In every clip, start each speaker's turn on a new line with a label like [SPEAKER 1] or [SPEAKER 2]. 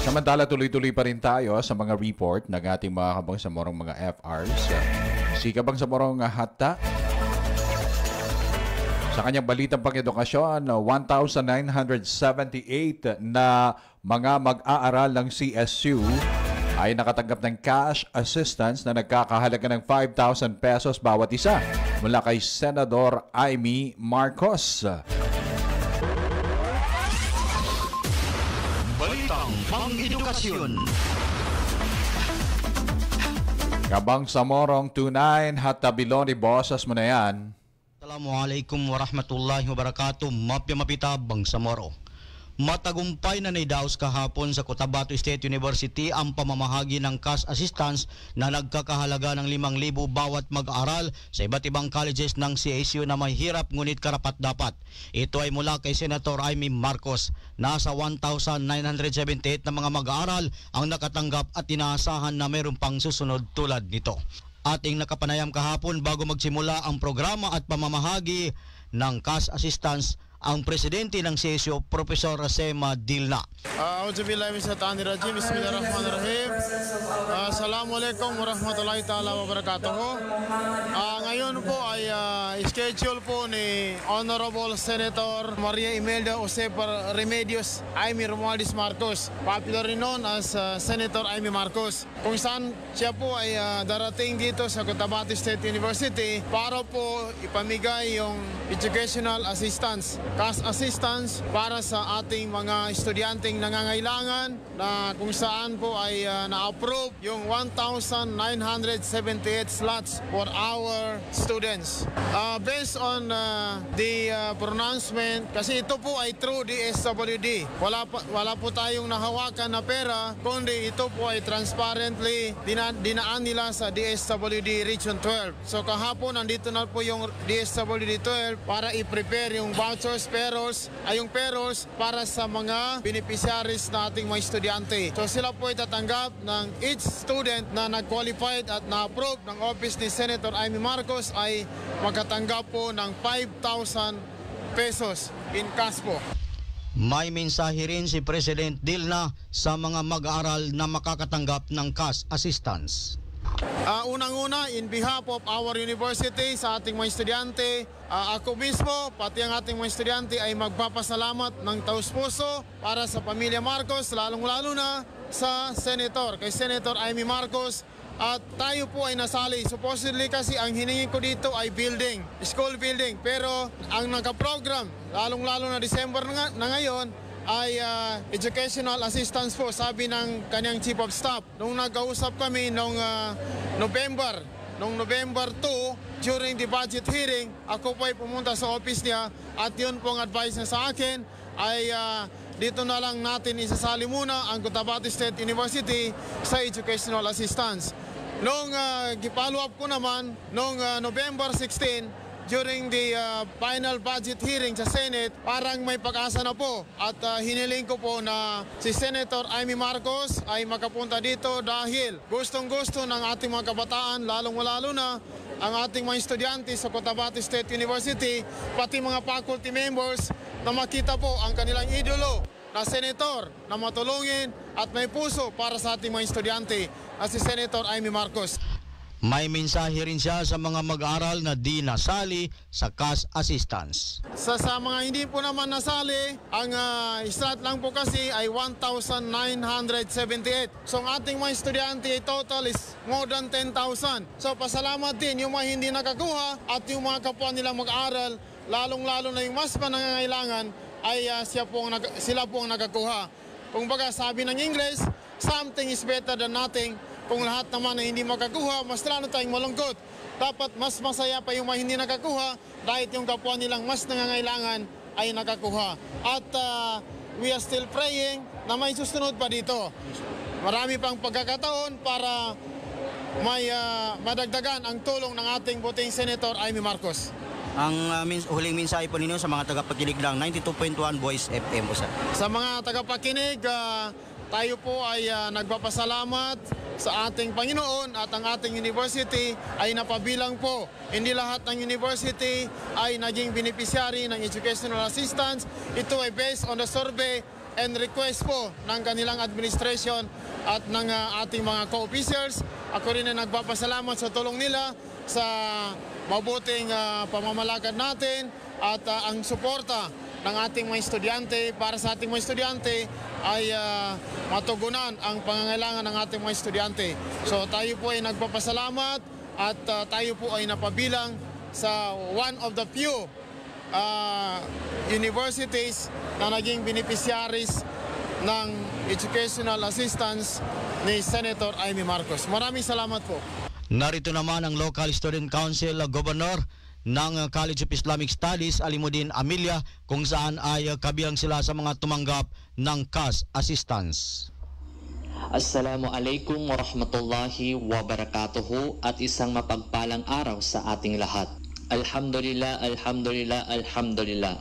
[SPEAKER 1] Samantala, tuloy-tuloy pa rin tayo sa mga report ng ating mga kabangsamorong mga FRs. Si Kabangsamorong Hatta, sa kanyang balitang pang-edukasyon, 1,978 na mga mag-aaral ng CSU ay nakatanggap ng cash assistance na nagkakahalaga ng 5,000 pesos bawat isa mula kay Senador Amy Marcos.
[SPEAKER 2] Balitang pang-edukasyon.
[SPEAKER 1] Kabangsamorong Tunay, Hatta Biloni, bosses mo na yan.
[SPEAKER 3] Assalamualaikum warahmatullahi wabarakatuh. Mapya mapita Bangsamoro. Matagumpay na naidaos kahapon sa Cotabato State University ang pamamahagi ng cash assistance na nagkakahalaga ng 5,000 bawat mag-aaral sa iba't ibang colleges ng CSU na may hirap ngunit karapat-dapat. Ito ay mula kay Senator Amy Marcos. Nasa 1,978 na mga mag-aaral ang nakatanggap at inaasahan na mayroon pang susunod tulad nito. Ating nakapanayam kahapon bago magsimula ang programa at pamamahagi ng cash assistance ang presidente ng CSU, Professor Sema Dilna.
[SPEAKER 4] Auzubillahiminasyaitanirrajim. Bismillahirrahmanirrahim. Assalamualaikum warahmatullahi ta'ala wabarakatuh. Ngayon po ay schedule po ni Honorable Senator Maria Imelda Josefa Remedios Amy Romualdez Marcos, popularly known as Senator Amy Marcos, kung saan siya po ay darating dito sa Cotabato State University para po ipamigay yung educational assistance, cash assistance para sa ating mga estudyanteng nangangailangan, na kung saan po ay na-approve yung 1,978 slots for our students. Based on the pronouncement, kasi ito po ay through DSWD. Wala po tayong nahawakan na pera, kundi ito po ay transparently dinaan nila sa DSWD Region 12. So kahapon nandito na po yung DSWD 12 para i-prepare yung vouchers, yung payrolls para sa mga beneficiaries na ating mga estudyante. So sila po ay tatanggap ng each student na nag-qualified at na-approve ng office ni Senator Amy Marcos ay magkatanggap po ng 5,000 pesos in cash po.
[SPEAKER 3] May mensahe rin si President Dilna sa mga mag-aaral na makakatanggap ng cash assistance.
[SPEAKER 4] Unang-una, in behalf of our university, sa ating mga estudyante, ako mismo, pati ang ating mga estudyante ay magpapasalamat ng taus-puso para sa pamilya Marcos, lalong-lalo na sa Senator, kay Senator Amy Marcos. At tayo po ay nasali. Supposedly kasi ang hiningi ko dito ay building, school building. Pero ang nakaprogram, lalong-lalo na December na ngayon, ay educational assistance po, sabi ng kanyang chief of staff. Nung nag-kausap kami noong November 2, during the budget hearing, ako po ay pumunta sa office niya at yun pong advice niya sa akin ay dito na lang natin isasali muna ang Cotabato State University sa educational assistance. Nung follow up ko naman, noong November 16, during the final budget hearing sa Senate, parang may pag-asa na po at hiniling ko po na si Senator Amy Marcos ay makapunta dito dahil gustong-gusto ng ating mga kabataan, lalong-lalo na ang ating mga estudyante sa Cotabato State University, pati mga faculty members, na makita po ang kanilang idolo na senator na matulungin at may puso para sa ating mga estudyante at si Senator Amy Marcos.
[SPEAKER 3] May mensahe rin siya sa mga mag-aaral na di nasali sa cash assistance.
[SPEAKER 4] Sa mga hindi po naman nasali, ang slot lang po kasi ay 1,978. So ang ating mga estudyante ay total is more than 10,000. So pasalamat din yung mga hindi nakakuha at yung mga kapwa nilang mag-aaral, lalong-lalo na yung mas panangangailangan, ay sila po ang nakakuha. Kung baga sabi ng English, something is better than nothing. Kung lahat naman ay hindi makakuha, mas lalo tayong malungkot. Dapat mas masaya pa yung mga hindi nakakuha dahil yung kapwa nilang mas nangangailangan ay nakakuha. At we are still praying na may susunod pa dito. Marami pang pagkakataon para may madagdagan ang tulong ng ating buting Senator Amy Marcos.
[SPEAKER 5] Ang huling mensahe po ninyo sa mga tagapakinig ng 92.1 Voice FM po, sir.
[SPEAKER 4] Sa mga tagapakinig, tayo po ay nagpapasalamat sa ating Panginoon at ang ating university ay napabilang po. Hindi lahat ng university ay naging beneficiary ng educational assistance. Ito ay based on the survey and request po ng kanilang administration at ng ating mga co-officers. Ako rin ay nagpapasalamat sa tulong nila sa mabuting pamamalakad natin at ang suporta ng ating mga estudyante. Para sa ating mga estudyante ay matugunan ang pangangailangan ng ating mga estudyante. So tayo po ay nagpapasalamat at tayo po ay napabilang sa one of the few universities na naging beneficiaries ng educational assistance ni Senator Amy Marcos. Maraming salamat po.
[SPEAKER 3] Narito naman ang Local Student Council Governor ng College of Islamic Studies, Alimuddin Amelia, kung saan ay kabilang sila sa mga tumanggap ng cash assistance.
[SPEAKER 6] Assalamualaikum warahmatullahi wabarakatuhu at isang mapagpalang araw sa ating lahat. Alhamdulillah, alhamdulillah, alhamdulillah.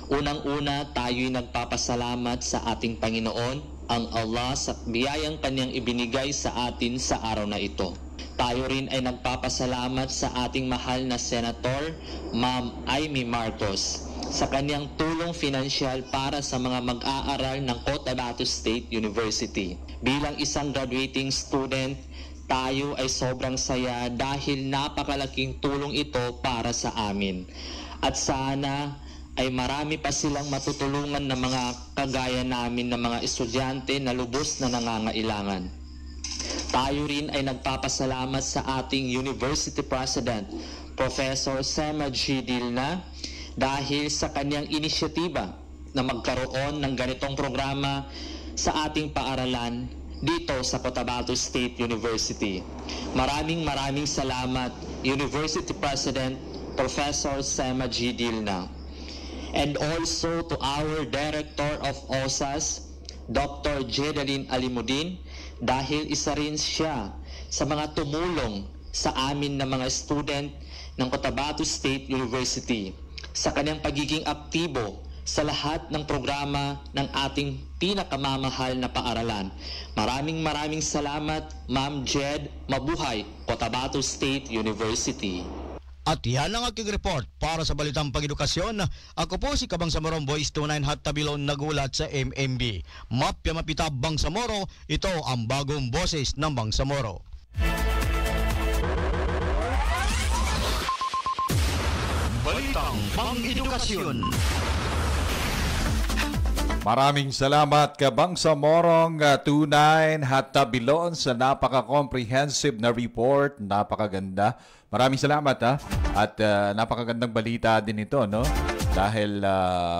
[SPEAKER 6] Unang-una, tayo'y nagpapasalamat sa ating Panginoon, ang Allah, sa biyayang kanyang ibinigay sa atin sa araw na ito. Tayo rin ay nagpapasalamat sa ating mahal na Senator, Ma'am Amy Marcos, sa kanyang tulong finansyal para sa mga mag-aaral ng Cotabato State University. Bilang isang graduating student, tayo ay sobrang saya dahil napakalaking tulong ito para sa amin. At sana ay marami pa silang matutulungan ng mga kagaya namin ng mga estudyante na lubos na nangangailangan. Tayo rin ay nagpapasalamat sa ating University President, Professor Sema G. Dilna, dahil sa kanyang inisyatiba na magkaroon ng ganitong programa sa ating paaralan dito sa Cotabato State University. Maraming salamat, University President, Professor Sema G. Dilna. And also to our Director of OSAS, Dr. Jedeline Alimuddin, dahil isa rin siya sa mga tumulong sa amin na mga student ng Cotabato State University sa kanyang pagiging aktibo sa lahat ng programa ng ating pinakamamahal na paaralan. Maraming salamat, Ma'am Jed. Mabuhay, Cotabato State University.
[SPEAKER 3] At yan ang aking report para sa Balitang Pag-edukasyon. Ako po si Kabangsamorong Boys 29 Hattabilon nagulat sa MMB. Mapya Mapita Bangsamoro, ito ang bagong boses ng Bangsamoro.
[SPEAKER 2] Balitang Pang-edukasyon.
[SPEAKER 1] Maraming salamat Kabangsamorong 29 Hattabilon sa napaka-comprehensive na report. Napakaganda. Maraming salamat at napakagandang balita din ito, no? Dahil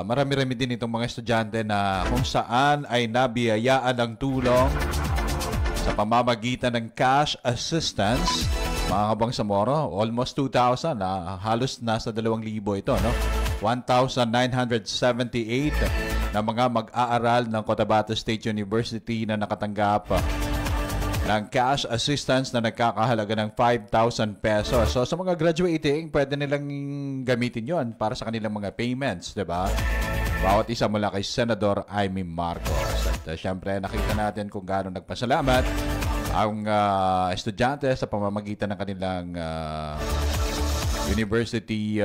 [SPEAKER 1] marami-rami din itong mga estudyante na kung saan ay nabiyayaan ng tulong sa pamamagitan ng cash assistance. Mga Kabangsamoro, almost 2,000, halos nasa 2,000 ito, no? 1,978 na mga mag-aaral ng Cotabato State University na nakatanggap ng cash assistance na nagkakahalaga ng 5,000 pesos. So sa mga graduating, pwede nilang gamitin yon para sa kanilang mga payments, di ba? Bawat isa mula kay Senador Amy Marcos. At syempre, nakita natin kung gaano nagpasalamat ang estudyante sa pamamagitan ng kanilang university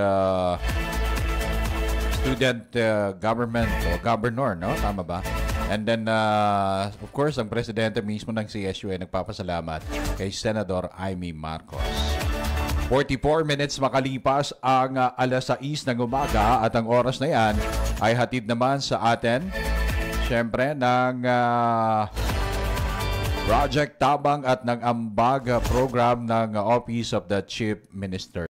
[SPEAKER 1] student government o governor, no? Tama ba? And then, of course, ang presidente mismo ng CSU ay nagpapasalamat kay Senador Amy Marcos. 44 minutes makalipas ang alas 6 ng umaga at ang oras na yan ay hatid naman sa atin, syempre, ng Project Tabang at ng Ambag program ng Office of the Chief Minister.